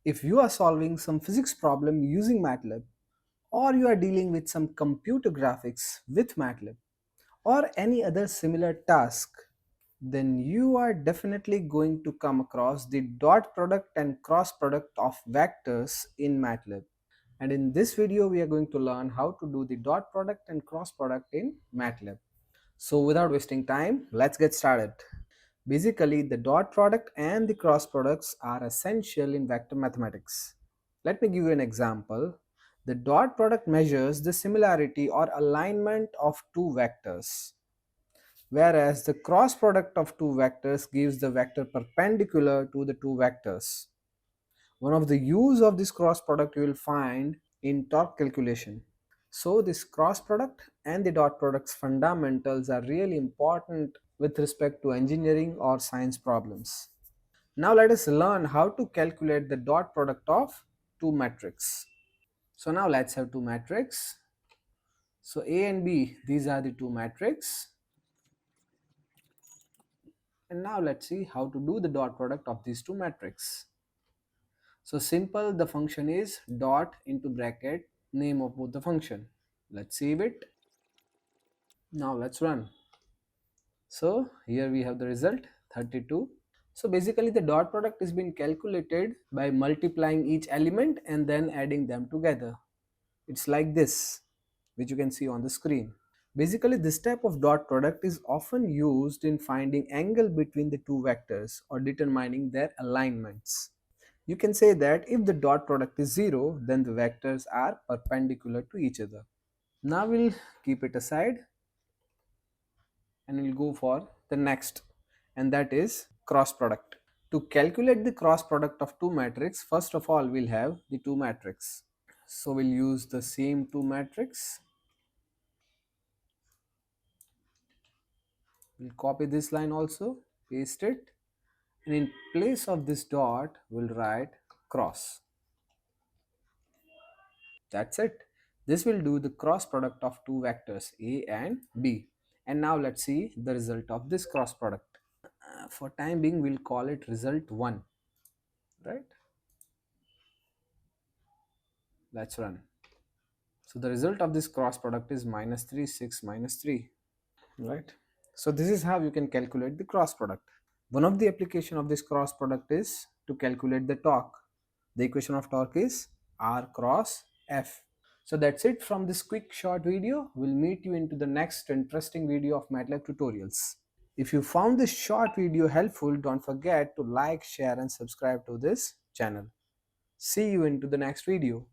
If you are solving some physics problem using MATLAB, or you are dealing with some computer graphics with MATLAB, or any other similar task, then you are definitely going to come across the dot product and cross product of vectors in MATLAB. And in this video, we are going to learn how to do the dot product and cross product in MATLAB. So without wasting time, let's get started. Basically, the dot product and the cross products are essential in vector mathematics. Let me give you an example. The dot product measures the similarity or alignment of two vectors, whereas the cross product of two vectors gives the vector perpendicular to the two vectors. One of the use of this cross product you will find in torque calculation. So this cross product and the dot product's fundamentals are really important with respect to engineering or science problems. Now let us learn how to calculate the dot product of two matrices. So now let's have two matrices. So A and B, these are the two matrices. And now let's see how to do the dot product of these two matrices. So simple, the function is dot into bracket name of both the function. Let's save it. Now let's run. So here we have the result 32. So basically the dot product is being calculated by multiplying each element and then adding them together. It's like this, which you can see on the screen. Basically this type of dot product is often used in finding angle between the two vectors or determining their alignments. You can say that if the dot product is 0, then the vectors are perpendicular to each other. Now we'll keep it aside and we'll go for the next, and that is cross product. To calculate the cross product of two matrices, first of all we'll have the two matrices. So we'll use the same two matrices. We'll copy this line also, paste it, and in place of this dot we'll write cross. That's it. This will do the cross product of two vectors A and B. And now let's see the result of this cross product. For time being we'll call it result 1, right? Let's run. So the result of this cross product is minus 3, 6, minus 3, right? So this is how you can calculate the cross product. One of the application of this cross product is to calculate the torque. The equation of torque is R cross F. So that's it from this quick short video. We'll meet you into the next interesting video of MATLAB tutorials. If you found this short video helpful, don't forget to like, share and subscribe to this channel. See you into the next video.